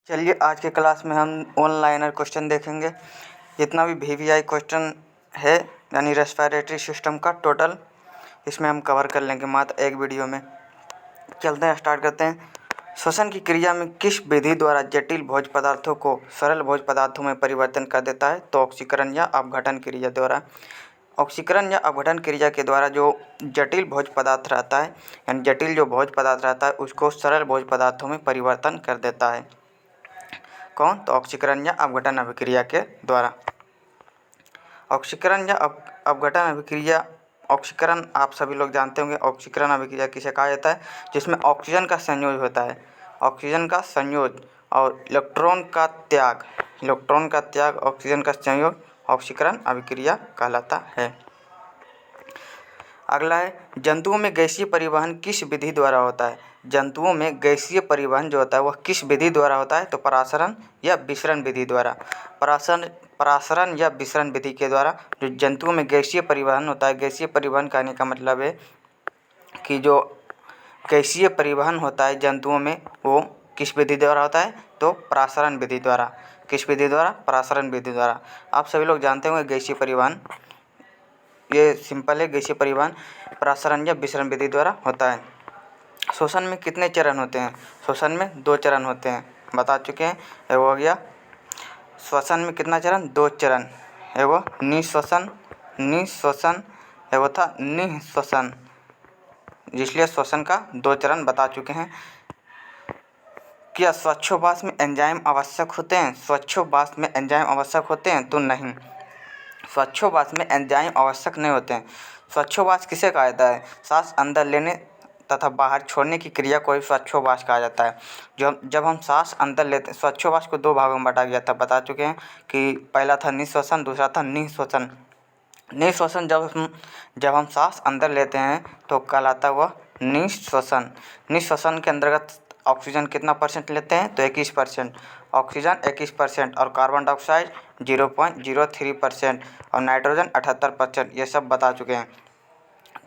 चलिए आज के क्लास में हम ऑनलाइनर क्वेश्चन देखेंगे। जितना भी वीवीआई क्वेश्चन है यानी रेस्पिरेटरी सिस्टम का टोटल इसमें हम कवर कर लेंगे मात्र एक वीडियो में। चलते हैं, स्टार्ट करते हैं। श्वसन की क्रिया में किस विधि द्वारा जटिल भोज्य पदार्थों को सरल भोज्य पदार्थों में परिवर्तन कर देता है? तो ऑक्सीकरण या अपघटन क्रिया द्वारा। ऑक्सीकरण या अपघटन क्रिया के द्वारा जो जटिल भोज्य पदार्थ रहता है यानी जटिल जो भोज्य पदार्थ रहता है उसको सरल भोज्य पदार्थों में परिवर्तन कर देता है। कौन? तो ऑक्सीकरण या अपघटन अभिक्रिया के द्वारा। ऑक्सीकरण या अपघटन अभिक्रिया। ऑक्सीकरण आप सभी लोग जानते होंगे। ऑक्सीकरण अभिक्रिया किसे कहा जाता है? जिसमें ऑक्सीजन का संयोज होता है, ऑक्सीजन का संयोज और इलेक्ट्रॉन का त्याग, ऑक्सीजन का संयोग ऑक्सीकरण अभिक्रिया कहलाता है। अगला है, जंतुओं में गैसीय परिवहन किस विधि द्वारा होता है? जंतुओं में गैसीय परिवहन जो होता है वह किस विधि द्वारा होता है? तो परासरण या विसरण विधि द्वारा। परासरण या विसरण विधि के द्वारा जो जंतुओं में गैसीय परिवहन होता है। गैसीय परिवहन कहने का मतलब है कि जो गैसीय परिवहन होता है जंतुओं में वो किस विधि द्वारा होता है? तो परासरण विधि द्वारा। किस विधि द्वारा? परासरण विधि द्वारा। आप सभी लोग जानते होंगे गैसीय परिवहन, ये सिंपल है। गैसीय परिवहन परासरण या विसरण विधि द्वारा होता है। श्वसन में कितने चरण होते हैं? श्वसन में 2 चरण होते हैं, बता चुके हैं। एगो हो गया श्वसन में कितना चरण? 2 चरण। एगो निःश्वसन, एगो था निःश्वसन, इसलिए श्वसन का 2 चरण बता चुके हैं। क्या श्वासोच्छ्वास में एंजाइम आवश्यक होते हैं? श्वासोच्छ्वास में एंजाइम आवश्यक होते हैं? तो नहीं, श्वासोच्छ्वास में एंजाइम आवश्यक नहीं होते हैं। श्वासोच्छ्वास किसे कहा जाता है? सांस अंदर लेने तथा बाहर छोड़ने की क्रिया को ही श्वासोच्छ्वास कहा जाता है। जब हम सांस अंदर लेते हैं, श्वासोच्छ्वास को 2 भागों में बांटा गया था, बता चुके हैं कि पहला था निःश्वसन, दूसरा था निःश्वसन। निःश्वसन जब हम सांस अंदर लेते हैं तो कहलाता हुआ निःश्वसन। निःश्वसन के अंतर्गत ऑक्सीजन कितना % लेते हैं? तो 21%। ऑक्सीजन 21% और कार्बन डाइऑक्साइड 0.03% और नाइट्रोजन 78%। ये सब बता चुके हैं।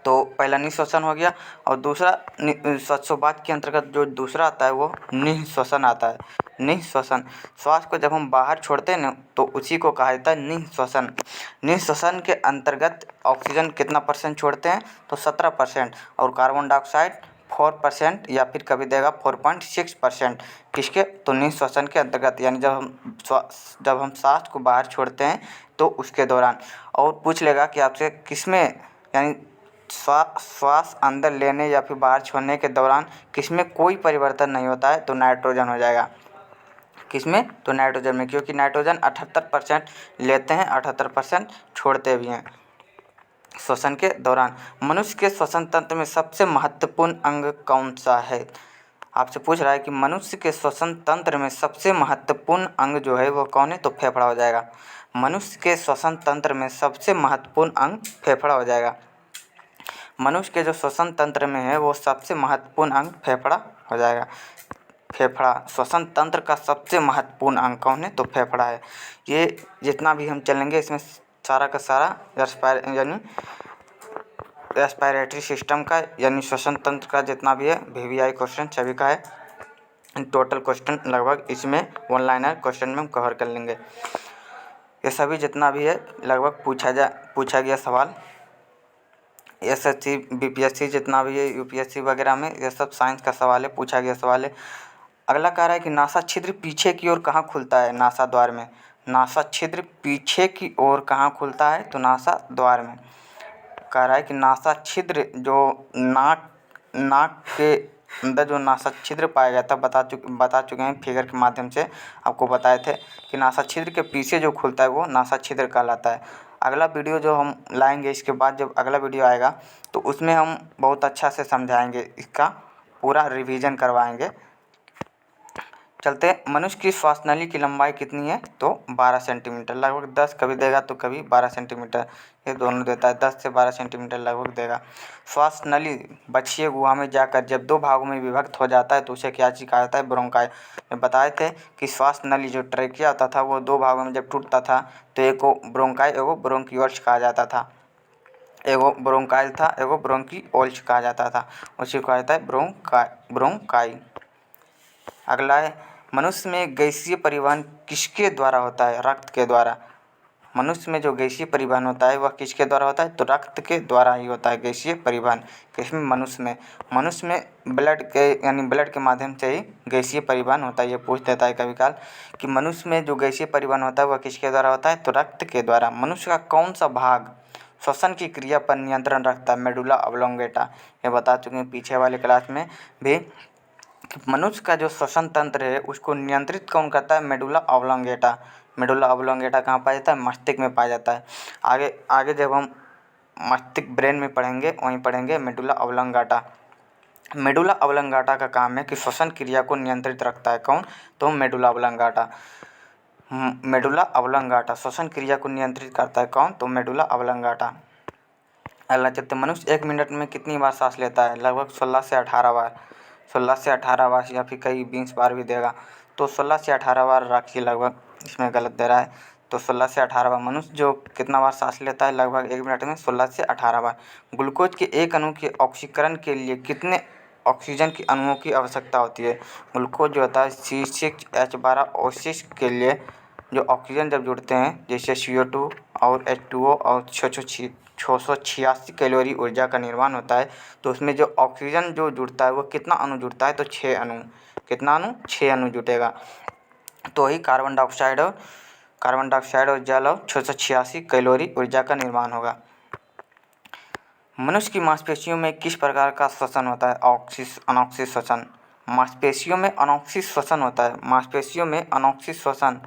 तो पहला निःश्वसन हो गया और दूसरा श्वासोच्छ्वास के अंतर्गत जो दूसरा आता है वो निःश्वसन आता है। निःश्वसन, श्वास को जब हम बाहर छोड़ते हैं ना तो उसी को कहा जाता है निःश्वसन। निःश्वसन के अंतर्गत ऑक्सीजन कितना % छोड़ते हैं? तो 17% और कार्बन डाइऑक्साइड 4% या फिर कभी देगा 4.6%। किसके? तो निःश्वसन के अंतर्गत, यानी जब हम सांस को बाहर छोड़ते हैं तो उसके दौरान। और पूछ लेगा कि आपसे किसमें, यानी श्वास अंदर लेने या फिर बाहर छोड़ने के दौरान किसमें कोई परिवर्तन नहीं होता है? तो नाइट्रोजन हो जाएगा। किसमें? तो नाइट्रोजन में, क्योंकि नाइट्रोजन 78% लेते हैं, 78% छोड़ते भी हैं श्वसन के दौरान। मनुष्य के श्वसन तंत्र में सबसे महत्वपूर्ण अंग कौन सा है? आपसे पूछ रहा है कि मनुष्य के श्वसन तंत्र में सबसे महत्वपूर्ण अंग जो है वो कौन है? तो फेफड़ा हो जाएगा। मनुष्य के श्वसन तंत्र में सबसे महत्वपूर्ण अंग फेफड़ा हो जाएगा। मनुष्य के जो श्वसन तंत्र में है वो सबसे महत्वपूर्ण अंग फेफड़ा हो जाएगा। फेफड़ा श्वसन तंत्र का सबसे महत्वपूर्ण अंग कौन है? तो फेफड़ा है। ये जितना भी हम चलेंगे इसमें सारा का सारा रेस्पिरेटरी सिस्टम का यानी श्वसन तंत्र का जितना भी है वीवीआई क्वेश्चन सभी का है। टोटल क्वेश्चन लगभग इसमें ऑनलाइनर क्वेश्चन में हम कवर कर लेंगे। ये सभी जितना भी है लगभग पूछा गया सवाल। एसएससी बीपीएससी जितना भी है यूपीएससी वगैरह में ये सब साइंस का सवाल है, पूछा गया सवाल है। अगला कह रहा है कि नासा छिद्र पीछे की ओर कहाँ खुलता है? नासा द्वार में। नासा छिद्र पीछे की ओर कहाँ खुलता है? तो नासा द्वार में। कह रहा है कि नासा छिद्र जो नाक के अंदर जो नासा छिद्र पाया गया था, बता चुके हैं फिगर के माध्यम से आपको बताए थे कि नासा छिद्र के पीछे जो खुलता है वो नासा छिद्र कहलाता है। अगला वीडियो जो हम लाएंगे इसके बाद जब अगला वीडियो आएगा तो उसमें हम बहुत अच्छा से समझाएंगे, इसका पूरा रिवीजन करवाएंगे। चलते हैं। मनुष्य की श्वास नली की लंबाई कितनी है? तो 12 सेंटीमीटर, लगभग 10 कभी देगा तो कभी 12 सेंटीमीटर, ये दोनों देता है। 10 से 12 सेंटीमीटर लगभग देगा। श्वास नली बछिए गुहा में जाकर जब 2 भागों में विभक्त हो जाता है तो उसे क्या चीज कहा जाता है? ब्रोंकाई। बताए थे कि श्वास नली जो ट्रेकिया होता था वो 2 भागों में जब टूटता था तो एक को ब्रोंकाई एगो ब्रोंकियोल्स कहा जाता था। एगो ब्रोंकाइल था, एगो ब्रोंकियोल्स कहा जाता था। उसी को कहा जाता है ब्रोंकाई। अगला है मनुष्य में गैसीय परिवहन किसके द्वारा होता है? रक्त के द्वारा। मनुष्य में जो गैसीय परिवहन होता है वह किसके द्वारा होता है? तो रक्त के द्वारा ही होता है गैसीय परिवहन। किसमें? मनुष्य में ब्लड के यानी ब्लड के माध्यम से ही गैसीय परिवहन होता है। ये पूछ देता है कभी काल कि मनुष्य में जो गैसीय परिवहन होता है वह किसके द्वारा होता है? तो रक्त के द्वारा। मनुष्य का कौन सा भाग श्वसन की क्रिया पर नियंत्रण रखता है? Medulla oblongata. ये बता चुके हैं पीछे वाले क्लास में भी कि मनुष्य का जो श्वसन तंत्र है उसको नियंत्रित कौन करता है? Medulla oblongata. मेडुला ऑब्लोंगेटा कहाँ पाया जाता है? मस्तिष्क में पाया जाता है। आगे आगे जब हम मस्तिष्क ब्रेन में पढ़ेंगे वहीं पढ़ेंगे मेडुला ऑब्लोंगेटा। मेडुला ऑब्लोंगेटा का काम है कि श्वसन क्रिया को नियंत्रित रखता है। कौन? तो मेडुला ऑब्लोंगेटा। मेडुला ऑब्लोंगेटा श्वसन क्रिया को नियंत्रित करता है। कौन? तो मेडुला ऑब्लोंगेटा। अगला चलते, मनुष्य 1 मिनट में कितनी बार सांस लेता है? लगभग 16 से 18 बार। 16 से 18 बार या फिर कई 20 बार भी देगा, तो 16 से 18 बार रखिए। लगभग इसमें गलत दे रहा है, तो 16 से 18 बार मनुष्य जो कितना बार सांस लेता है? लगभग 1 मिनट में 16 से 18 बार। ग्लूकोज के एक अणु के ऑक्सीकरण के लिए कितने ऑक्सीजन के अणुओं की आवश्यकता होती है? ग्लूकोज जो होता है C6H12O6 के लिए जो ऑक्सीजन जब जुड़ते हैं, जैसे CO2 और H2O और 686 कैलोरी ऊर्जा का निर्माण होता है, तो उसमें जो ऑक्सीजन जो जुड़ता है वो कितना अणु जुड़ता है? तो 6 अणु। कितना अणु? 6 अणु जुटेगा। तो ही कार्बन डाइऑक्साइड और जल और 686 कैलोरी ऊर्जा का निर्माण होगा। मनुष्य की मांसपेशियों में किस प्रकार का श्वसन होता है? अनॉक्सिक श्वसन। मांसपेशियों में अनॉक्सिक श्वसन होता है। मांसपेशियों में अनॉक्सिक श्वसन।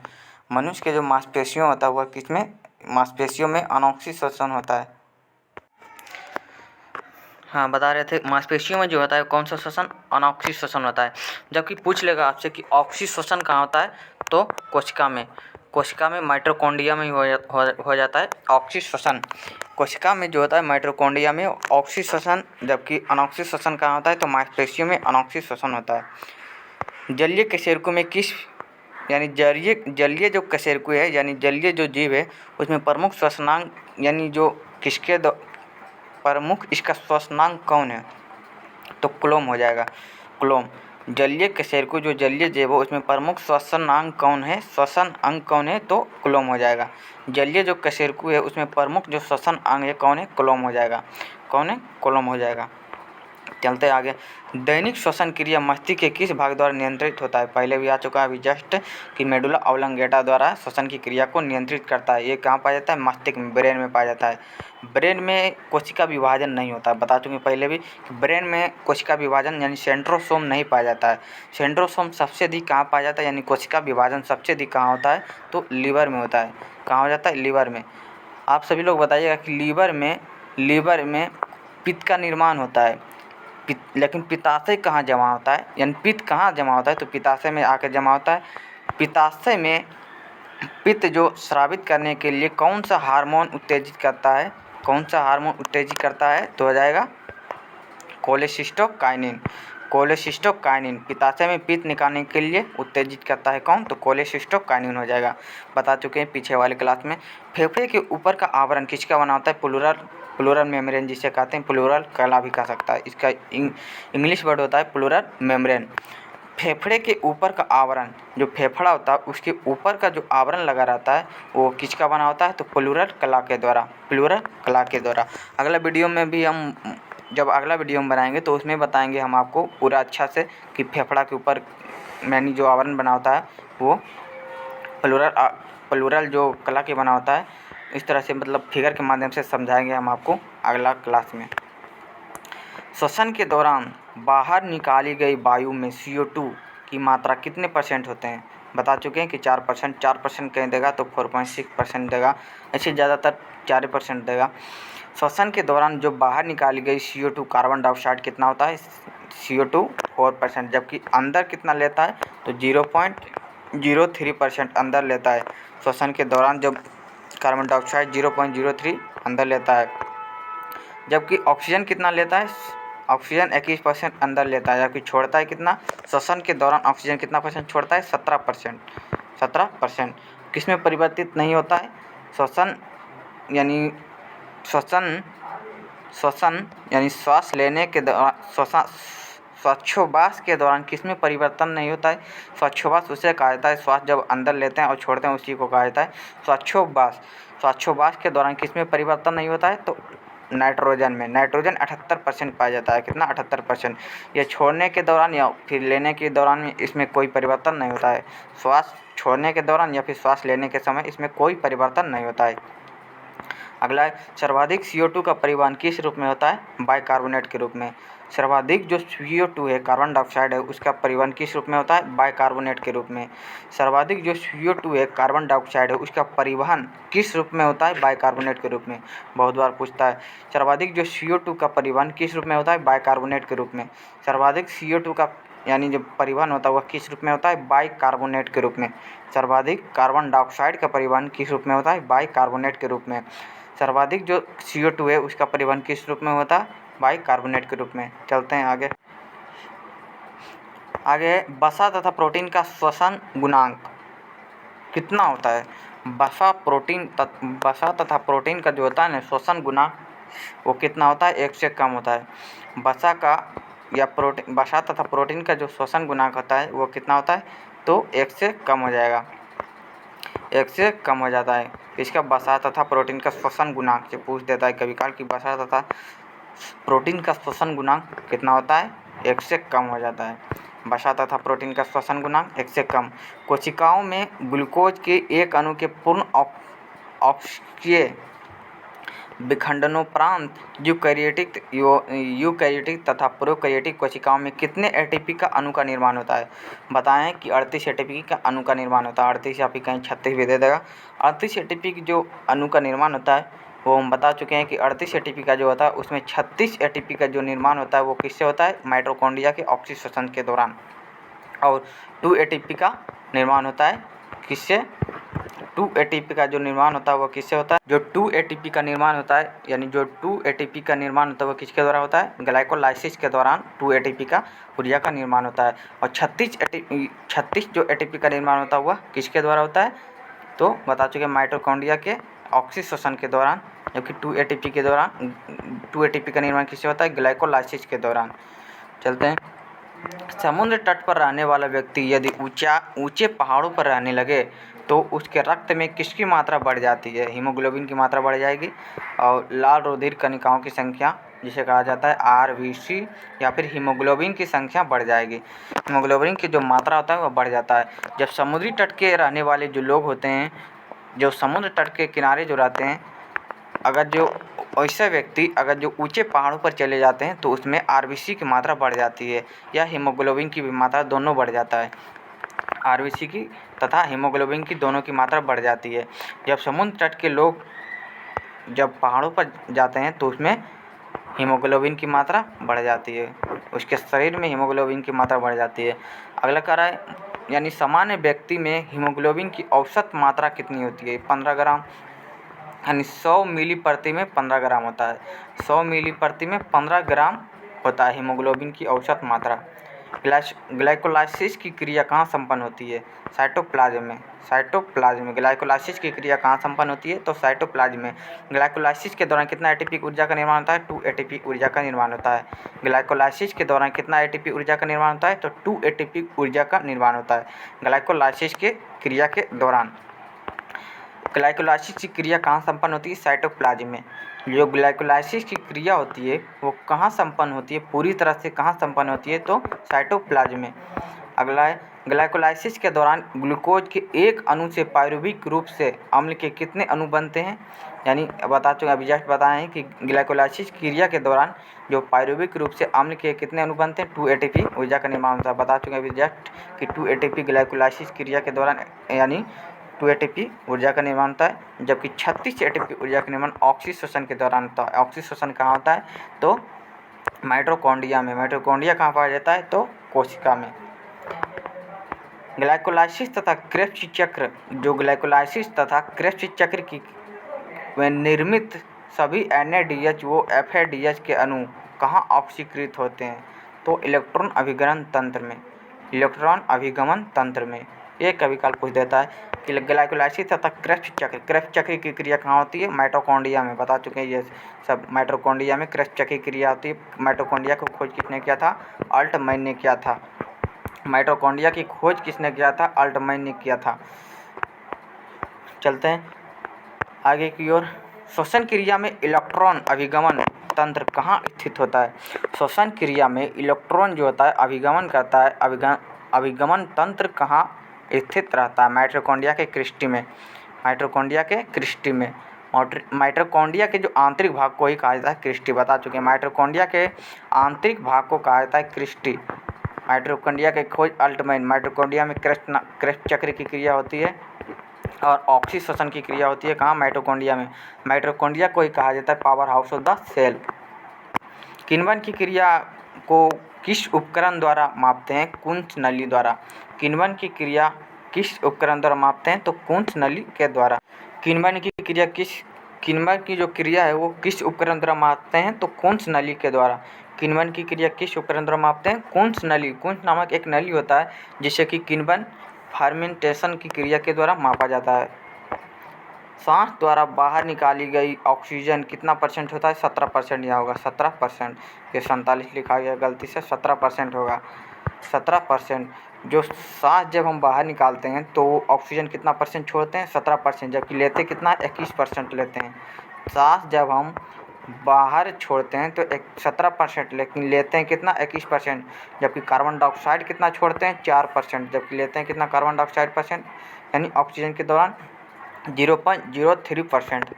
मनुष्य के जो मांसपेशियों होता है वह किसमें? मांसपेशियों में अनॉक्सिक श्वसन होता है। हाँ, बता रहे थे मांसपेशियों में जो होता है कौन सा श्वसन? अनॉक्सिक श्वसन होता है। जबकि पूछ लेगा आपसे कि ऑक्सिक श्वसन कहाँ होता है, तो कोशिका में माइटोकॉन्ड्रिया में हो जाता है ऑक्सिक श्वसन। कोशिका में जो होता है माइटोकॉन्ड्रिया में ऑक्सिक श्वसन, जबकि अनॉक्सिक श्वसन कहाँ होता है? तो मांसपेशियों में अनॉक्सिक श्वसन होता है। जलीय कशेरुकों में किस यानी जलीय जो कशेरुकी है यानी जलीय जो जीव है उसमें प्रमुख श्वसनांग यानी जो किसके प्रमुख इसका श्वसनांग कौन है? तो क्लोम हो जाएगा। क्लोम। जलीय कशेरुकी जो जलीय जीव है उसमें प्रमुख श्वसनांग कौन है? श्वसन अंग कौन है? तो क्लोम हो जाएगा। जलीय जो कशेरुकी है उसमें प्रमुख जो श्वसन अंग है कौन है? क्लोम हो जाएगा। कौन है? क्लोम हो जाएगा। चलते आगे, दैनिक श्वसन क्रिया मस्तिष्क के किस भाग द्वारा नियंत्रित होता है? पहले भी आ चुका है अभी जस्ट कि मेडुला ऑब्लोंगेटा द्वारा श्वसन की क्रिया को नियंत्रित करता है। ये कहाँ पाया जाता है? मस्तिष्क में, ब्रेन में पाया जाता है। ब्रेन में कोशिका विभाजन नहीं होता, बता चुके पहले भी कि ब्रेन में कोशिका विभाजन यानी सेंट्रोसोम नहीं पाया जाता है। सेंट्रोसोम सबसे अधिक कहाँ पाया जाता है यानी कोशिका विभाजन सबसे अधिक कहाँ होता है? तो लीवर में होता है। कहाँ हो जाता है? लीवर में। आप सभी लोग बताइएगा कि लीवर में पित्त का निर्माण होता है, लेकिन पित्ताशय कहाँ जमा होता है यानी पित्त कहाँ जमा होता है? तो पित्ताशय में आकर जमा होता है। पित्ताशय में पित्त जो स्रावित करने के लिए कौन सा हार्मोन उत्तेजित करता है? कौन सा हार्मोन उत्तेजित करता है? तो हो जाएगा कोलेसिस्टोकाइनिन। कोलेसिस्टोकाइनिन पित्ताशय में पित्त निकालने के लिए उत्तेजित करता है। कौन? तो कोलेसिस्टोकाइनिन हो जाएगा। बता चुके हैं पीछे वाले क्लास में। फेफड़े के ऊपर का आवरण किसका बना होता है? प्लूरल मेम्ब्रेन जिसे कहते हैं, प्लूरल कला भी कह सकता है। इसका इंग्लिश वर्ड होता है प्लूरल मेम्ब्रेन। फेफड़े के ऊपर का आवरण, जो फेफड़ा होता है उसके ऊपर का जो आवरण लगा रहता है वो किसका बना होता है? तो प्लूरल कला के द्वारा। अगला वीडियो में भी हम जब अगला वीडियो हम बनाएंगे तो उसमें बताएंगे हम आपको पूरा अच्छा से कि फेफड़ा के ऊपर यानी जो आवरण बना होता है वो प्लूरल जो कला के बना होता है। इस तरह से मतलब फिगर के माध्यम से समझाएंगे हम आपको अगला क्लास में। श्वसन के दौरान बाहर निकाली गई वायु में CO2 की मात्रा कितने % होते हैं? बता चुके हैं कि 4% कहीं देगा तो 4.6% देगा, ऐसे ज़्यादातर 4% देगा। श्वसन के दौरान जो बाहर निकाली गई CO2 कार्बन डाइऑक्साइड कितना होता है? CO2 4%, जबकि अंदर कितना लेता है? तो 0.03% अंदर लेता है। श्वसन के दौरान जब कार्बन डाइऑक्साइड 0.03 अंदर लेता है, जबकि ऑक्सीजन कितना लेता है? ऑक्सीजन 21% अंदर लेता है, जबकि छोड़ता है कितना? श्वसन के दौरान ऑक्सीजन कितना % छोड़ता है? 17%। किसमें परिवर्तित नहीं होता है? श्वसन यानी श्वास लेने के दौरान श्वासोच्छ्वास के दौरान किसमें परिवर्तन नहीं होता है? श्वासोच्छ्वास उसे कहा जाता है, श्वास जब अंदर लेते हैं और छोड़ते हैं उसी को कहा जाता है श्वासोच्छ्वास। श्वासोच्छ्वास के दौरान किसमें परिवर्तन नहीं होता है? तो नाइट्रोजन में। नाइट्रोजन 78% पाया जाता है। कितना? 78%। ये छोड़ने के दौरान या फिर लेने के दौरान में इसमें कोई परिवर्तन नहीं होता है। श्वास छोड़ने के दौरान या फिर श्वास लेने के समय इसमें कोई परिवर्तन नहीं होता है। अगला है, सर्वाधिक CO2 का परिवहन किस रूप में होता है? बाइकार्बोनेट के रूप में। सर्वाधिक जो CO2 है, कार्बन डाइऑक्साइड है, उसका परिवहन किस रूप में होता है? बाइकार्बोनेट के रूप में। सर्वाधिक जो CO2 है, कार्बन डाइऑक्साइड है, उसका परिवहन किस रूप में होता है? बाइकार्बोनेट के रूप में। बहुत बार पूछता है। सर्वाधिक जो CO2 का परिवहन किस रूप में होता है? बाइकार्बोनेट के रूप में। सर्वाधिक CO2 का यानी जो परिवहन होता है वह किस रूप में होता है? बाइकार्बोनेट के रूप में। सर्वाधिक कार्बन डाइऑक्साइड का परिवहन किस रूप में होता है? बाइकार्बोनेट के रूप में। सर्वाधिक जो CO2 है उसका परिवहन किस रूप में होता है? बाइकार्बोनेट के रूप में। चलते हैं आगे। आगे वसा तथा प्रोटीन का श्वसन गुणांक कितना होता है? वसा तथा प्रोटीन का जो होता है ना श्वसन गुणांक, वो कितना होता है? 1 से कम होता है। वसा तथा प्रोटीन का जो श्वसन गुणांक होता है वो कितना होता है? तो 1 से कम हो जाएगा, 1 से कम हो जाता है। इसका वसा तथा प्रोटीन का श्वसन गुणांक से पूछ देता है कभी काल कि वसा तथा प्रोटीन का श्वसन गुणांक कितना होता है? 1 से कम हो जाता है। वसा तथा प्रोटीन का श्वसन गुणांक 1 से कम। कोशिकाओं में ग्लूकोज के एक अणु के पूर्ण ऑक्सीय विखंडनोपरांत यूकैरियोटिक तथा प्रोकैरियोटिक कोशिकाओं में कितने ATP का अणु का निर्माण होता है? बताएं कि 38 ATP का अणु का निर्माण होता है। 38 या फिर कहीं 36 भी दे देगा। 38 ATP की जो अणु का निर्माण होता है वो हम बता चुके हैं कि 38 ATP का जो होता है उसमें 36 ATP का जो निर्माण होता है वो किससे होता है? माइटोकॉन्ड्रिया के ऑक्सीजन के दौरान। और 2 ATP का निर्माण होता है किससे? 2 ATP का जो निर्माण होता है वो किससे होता है? जो 2 ATP का निर्माण होता है यानी जो 2 ATP का निर्माण होता है वो किसके द्वारा होता है? ग्लाइकोलाइसिस के दौरान 2 ATP का ऊर्जा का निर्माण होता है। और 36 जो ATP का निर्माण होता है वह किसके द्वारा होता है? तो बता चुके माइटोकॉन्ड्रिया के ऑक्सीजन के दौरान, जबकि 2 ATP के दौरान 2 ATP का निर्माण किससे होता है? ग्लाइकोलाइसिस के दौरान। चलते हैं। समुद्र तट पर रहने वाला व्यक्ति यदि ऊंचे पहाड़ों पर रहने लगे तो उसके रक्त में किसकी मात्रा बढ़ जाती है? हीमोग्लोबिन की मात्रा बढ़ जाएगी। और लाल रुधिर कणिकाओं की संख्या जिसे कहा जाता है RBC या फिर हीमोग्लोबिन की संख्या बढ़ जाएगी। हीमोग्लोबिन की जो मात्रा होता है वह बढ़ जाता है। जब समुद्री तट के रहने वाले जो लोग होते हैं, जो समुद्र तट के किनारे जो रहते हैं, अगर जो ऐसे व्यक्ति अगर जो ऊंचे पहाड़ों पर चले जाते हैं तो उसमें RBC की मात्रा बढ़ जाती है या हीमोग्लोबिन की भी मात्रा दोनों बढ़ जाता है। RBC की तथा हीमोग्लोबिन की दोनों की मात्रा बढ़ जाती है। जब समुद्र तट के लोग जब पहाड़ों पर जाते हैं तो उसमें हीमोग्लोबिन की मात्रा बढ़ जाती है, उसके शरीर में हीमोग्लोबिन की मात्रा बढ़ जाती है। अगला कह रहा है यानी सामान्य व्यक्ति में हीमोग्लोबिन की औसत मात्रा कितनी होती है? 15 ग्राम, यानी 100 मिली प्रति में 15 ग्राम होता है। 100 मिली प्रति में 15 ग्राम होता है हीमोग्लोबिन की औसत मात्रा। ग्लाइकोलाइसिस की क्रिया कहाँ संपन्न होती है? साइटोप्लाज्म में। ग्लाइकोलाइसिस की क्रिया कहाँ संपन्न होती है? तो साइटोप्लाज्म में। ग्लाइकोलाइसिस के दौरान कितना ATP ऊर्जा का निर्माण होता है? 2 ATP ऊर्जा का निर्माण होता है। ग्लाइकोलाइसिस के दौरान कितना ATP ऊर्जा का निर्माण होता है? तो 2 ATP ऊर्जा का निर्माण होता है ग्लाइकोलाइसिस के क्रिया के दौरान। ग्लाइकोलाइसिस की क्रिया कहाँ संपन्न होती है? साइटोप्लाज्म में। जो ग्लाइकोलाइसिस की क्रिया होती है वो कहाँ संपन्न होती है? पूरी तरह से कहाँ संपन्न होती है? तो साइटोप्लाज्म में। अगला है ग्लाइकोलाइसिस के दौरान ग्लूकोज के एक अणु से पायरुविक रूप से अम्ल के कितने अणु बनते हैं? यानी बता चुके अभी जस्ट बताए हैं कि ग्लाइकोलाइसिस क्रिया के दौरान जो पायरुविक रूप से अम्ल के कितने अणु बनते हैं? 2 ATP ऊर्जा का निर्माण होता है। बता चुके अभी जस्ट कि 2 ATP ग्लाइकोलाइसिस क्रिया के दौरान यानी 2 ATP ऊर्जा का निर्माण होता है, जबकि 36 ATP ऊर्जा का निर्माण ऑक्सीजन के दौरान होता है। ऑक्सीजन कहाँ होता है? तो माइटोकॉन्ड्रिया में। माइटोकॉन्ड्रिया कहाँ पाया जाता है? तो कोशिका में। ग्लाइकोलाइसिस तथा क्रेब्स चक्र, जो ग्लाइकोलाइसिस तथा क्रेब्स चक्र की में निर्मित सभी NADH वो FADH के अणु कहाँ ऑक्सीकृत होते हैं? तो इलेक्ट्रॉन अभिगमन तंत्र में। इलेक्ट्रॉन अभिगमन तंत्र में। ये कभी काल पूछ देता है कि ग्लाइकोलाइसिस तथा क्रेब्स चक्र की क्रिया कहाँ होती है? माइटोकॉन्ड्रिया में। बता चुके हैं ये सब, माइटोकॉन्ड्रिया में क्रेब्स चक्र की क्रिया होती है। माइटोकॉन्ड्रिया की खोज किसने किया था? अल्टमैन ने किया था। माइटोकॉन्ड्रिया की खोज किसने किया था? अल्टमैन ने किया था। चलते हैं आगे की ओर। श्वसन क्रिया में इलेक्ट्रॉन अभिगमन तंत्र कहाँ स्थित होता है? श्वसन क्रिया में इलेक्ट्रॉन जो होता है अभिगमन करता है, अभिगमन तंत्र कहाँ स्थित रहता है? माइटोकॉन्ड्रिया के क्रिस्टी में। माइटोकॉन्ड्रिया के क्रिस्टी में। माइटोकॉन्ड्रिया के जो आंतरिक भाग को ही कहा जाता है क्रिस्टी। बता चुके हैं माइटोकॉन्ड्रिया के आंतरिक भाग को कहा जाता है क्रिस्टी। माइटोकॉन्ड्रिया के खोज अल्टमैन। माइटोकॉन्ड्रिया में क्रेब्स चक्र की क्रिया होती है और ऑक्सीजन श्वसन की क्रिया होती है कहाँ? माइटोकॉन्ड्रिया में। माइटोकॉन्ड्रिया को ही कहा जाता है power house of the cell. किण्वन की क्रिया को किस उपकरण द्वारा मापते हैं? कुंच नली द्वारा। किण्वन की क्रिया किस उपकरण द्वारा मापते हैं? तो कुंच नली के द्वारा। किण्वन की जो क्रिया है वो किस उपकरण द्वारा मापते हैं? तो कुंच नली के द्वारा। किण्वन की क्रिया किस उपकरण द्वारा मापते हैं? कुंच नली। कुंच नामक एक नली होता है जिससे कि किण्वन फर्मेंटेशन की क्रिया के द्वारा मापा जाता है। सांस द्वारा बाहर निकाली गई ऑक्सीजन कितना परसेंट होता है? 17% यहाँ होगा 17%। ये 47 लिखा गया गलती से, 17% होगा। 17%। जो सांस जब हम बाहर निकालते हैं तो ऑक्सीजन कितना परसेंट छोड़ते हैं? 17%। जबकि लेते कितना? 21% लेते हैं। सांस जब हम बाहर छोड़ते हैं तो 17%, लेकिन लेते हैं कितना? 21%। जबकि कार्बन डाइऑक्साइड कितना छोड़ते हैं? 4%। जबकि लेते हैं कितना कार्बन डाइऑक्साइड परसेंट? यानी ऑक्सीजन के दौरान 0.03%।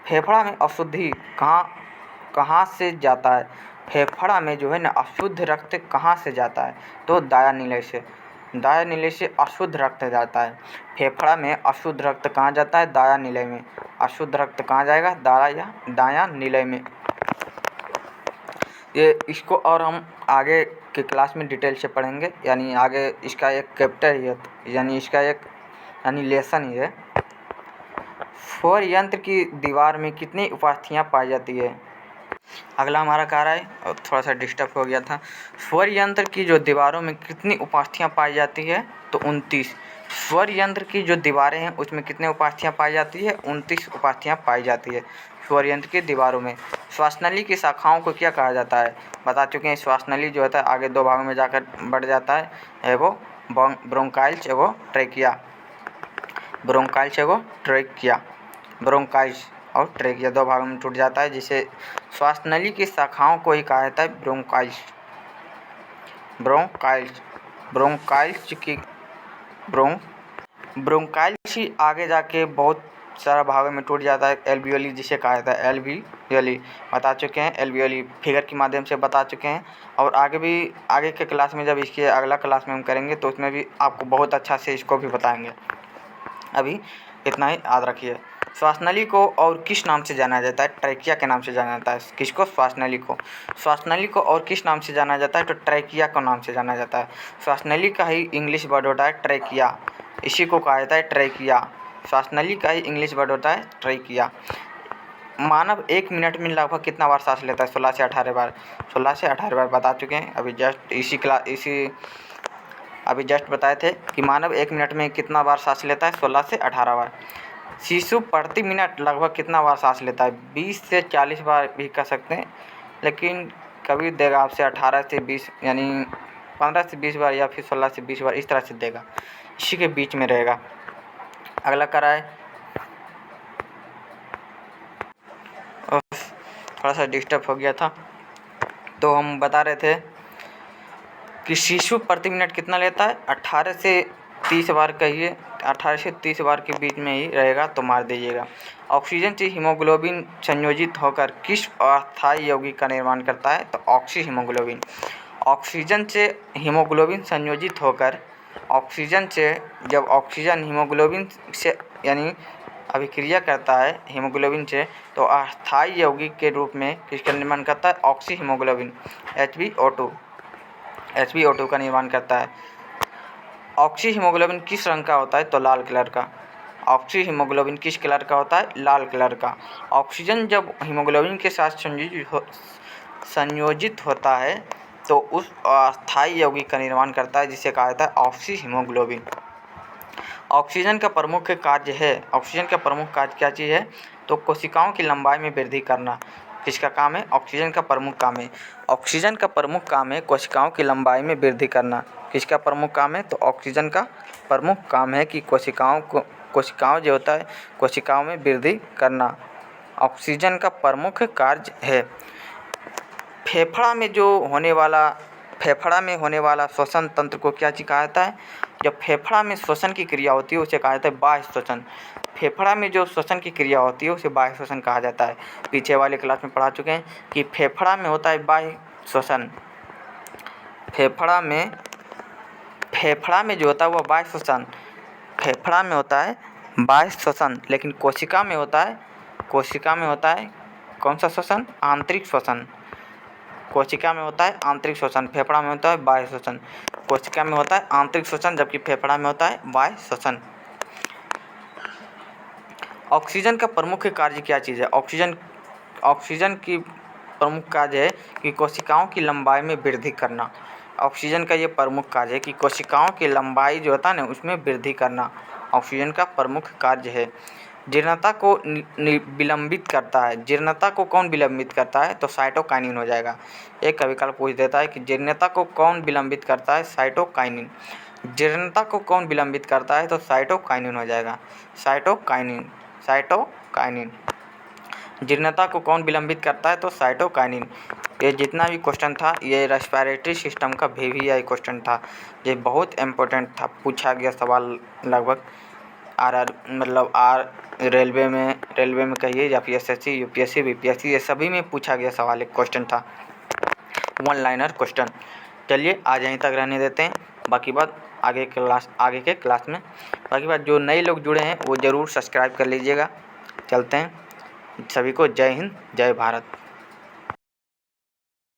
फेफड़ा में अशुद्धि कहाँ से जाता है? फेफड़ा में जो है ना अशुद्ध रक्त कहाँ से जाता है? तो दाया नीले से। दाया नीले से अशुद्ध रक्त जाता है। फेफड़ा में अशुद्ध रक्त कहाँ जाता है? दाया नीले में। अशुद्ध रक्त कहाँ जाएगा? दाया नीले में। ये इसको और हम आगे के क्लास में डिटेल से पढ़ेंगे, यानी आगे इसका एक चैप्टर ही है, यानी लेसन ही है। स्वर यंत्र की दीवार में कितनी उपास्थियाँ पाई जाती है? अगला हमारा कार्य है, और थोड़ा सा डिस्टर्ब हो गया था। स्वर यंत्र की जो दीवारों में कितनी उपास्थियाँ पाई जाती है? तो 29। स्वर यंत्र की जो दीवारें हैं उसमें कितने उपास्थियाँ पाई जाती है? 29 उपास्थियाँ पाई जाती है स्वर यंत्र की दीवारों में। श्वासनली की शाखाओं को क्या कहा जाता है? बता चुके हैं श्वासनली जो होता है आगे दो भागों में जाकर बढ़ जाता है, एगो ब्रोंकाइल्स एगो ट्रेकिया। ब्रोंकाइल्स और ट्रेकिया दो भागों में टूट जाता है, जिसे श्वासनली की शाखाओं को ही कहा जाता है ब्रोंकाइल्स ही आगे जाके बहुत सारा भागों में टूट जाता है। एल्वियोली जिसे कहा जाता है एल्वियोली, बता चुके हैं। एल्वियोली फिगर के माध्यम से बता चुके हैं, और आगे के क्लास में जब इसके अगला क्लास में हम करेंगे तो उसमें भी आपको बहुत अच्छा से इसको भी बताएंगे। अभी इतना ही याद रखिए। श्वासनली को और किस नाम से जाना जाता है? ट्रैकिया के नाम से जाना जाता है। किसको? श्वासनली को और किस नाम से जाना जाता है? तो ट्रैकिया को नाम से जाना जाता है। श्वासनली का ही इंग्लिश वर्ड होता है ट्रैकिया, इसी को कहा जाता है ट्रैकिया। श्वासनली का ही इंग्लिश वर्ड होता है ट्रैकिया। मानव 1 मिनट में लगभग कितना बार सांस लेता है? 16 से 18 बार। 16 से 18 बार बता चुके हैं। अभी जस्ट बताए थे कि मानव 1 मिनट में कितना बार सांस लेता है? 16 से 18 बार। शिशु प्रति मिनट लगभग कितना बार सांस लेता है? 20 से 40 बार भी कह सकते हैं, लेकिन कभी देगा आपसे 18 से 20, यानी 15 से 20 बार, या फिर 16 से 20 बार, इस तरह से देगा, इसी के बीच में रहेगा। अगला कराए, थोड़ा सा डिस्टर्ब हो गया था, तो हम बता रहे थे कि शिशु प्रति मिनट कितना लेता है? 18 से 30 बार कहिए, 18 से 30 बार के बीच में ही रहेगा, तो मार दीजिएगा। ऑक्सीजन से हीमोग्लोबिन संयोजित होकर किस अस्थायी यौगिक का निर्माण करता है? तो ऑक्सी हीमोग्लोबिन। ऑक्सीजन से हीमोग्लोबिन संयोजित होकर, जब ऑक्सीजन हीमोग्लोबिन से यानी अभिक्रिया करता है हीमोग्लोबिन से, तो अस्थायी यौगिक के रूप में किसका निर्माण करता है? ऑक्सी हीमोग्लोबिन, HbO2 का निर्माण करता है। ऑक्सी हीमोग्लोबिन किस रंग का होता है? तो लाल कलर का। ऑक्सी हीमोग्लोबिन किस कलर का होता है? लाल कलर का। ऑक्सीजन जब हीमोग्लोबिन के साथ संयोजित होता है तो उस अस्थायी यौगिक का निर्माण करता है, जिसे कहा जाता है ऑक्सी हीमोग्लोबिन। ऑक्सीजन का प्रमुख कार्य है, ऑक्सीजन का प्रमुख कार्य क्या चीज़ है? तो कोशिकाओं की लंबाई में वृद्धि करना। किसका काम है? ऑक्सीजन का प्रमुख काम है। ऑक्सीजन का प्रमुख काम है कोशिकाओं की लंबाई में वृद्धि करना। किसका प्रमुख काम है? तो ऑक्सीजन का प्रमुख काम है कि कोशिकाओं जो होता है कोशिकाओं में वृद्धि करना। ऑक्सीजन का प्रमुख कार्य है। फेफड़ा में होने वाला श्वसन तंत्र को क्या कहा जाता है? जब फेफड़ा में श्वसन की क्रिया होती है उसे कहा जाता है बाह्य श्वसन। फेफड़ा में जो श्वसन की क्रिया होती है उसे बाह्य श्वसन कहा जाता है। पीछे वाले क्लास में पढ़ा चुके हैं कि फेफड़ा में होता है बाह्य श्वसन। फेफड़ा में जो होता है वह बाह्य श्वसन, फेफड़ा में होता है बाह्य श्वसन, लेकिन कोशिका में होता है कौन सा श्वसन? आंतरिक श्वसन। कोशिका में होता है आंतरिक श्वसन, फेफड़ा में होता है बाह्य श्वसन। कोशिका में होता है आंतरिक श्वसन जबकि फेफड़ा में होता है बाह्य श्वसन। ऑक्सीजन का प्रमुख कार्य क्या चीज़ है? ऑक्सीजन की प्रमुख कार्य है कि कोशिकाओं की लंबाई में वृद्धि करना। ऑक्सीजन का ये प्रमुख कार्य है कि कोशिकाओं की लंबाई जो होता है ना उसमें वृद्धि करना ऑक्सीजन का प्रमुख कार्य है। जीर्णता को विलंबित करता है। जीर्णता को कौन विलंबित करता है? तो साइटोकाइनिन हो जाएगा। एक का विकल्प पूछ देता है कि जीर्णता को कौन विलंबित करता है? साइटोकाइनिन। जीर्णता को कौन विलंबित करता है? तो साइटोकाइनिन हो जाएगा। साइटोकाइनिन। जीर्णता को कौन विलंबित करता है? तो साइटोकाइनिन। ये जितना भी क्वेश्चन था ये रेस्पिरेटरी सिस्टम का VVI क्वेश्चन था। ये बहुत इम्पोर्टेंट था, पूछा गया सवाल लगभग रेलवे में कहिए या फिर SSC, UPSC, BPSC ये सभी में पूछा गया सवाल एक क्वेश्चन था, 1 लाइनर क्वेश्चन। चलिए आज यहीं तक रहने देते हैं, बाकी बात आगे के क्लास में। बाकी बात जो नए लोग जुड़े हैं वो ज़रूर सब्सक्राइब कर लीजिएगा। चलते हैं, सभी को जय हिंद, जय भारत।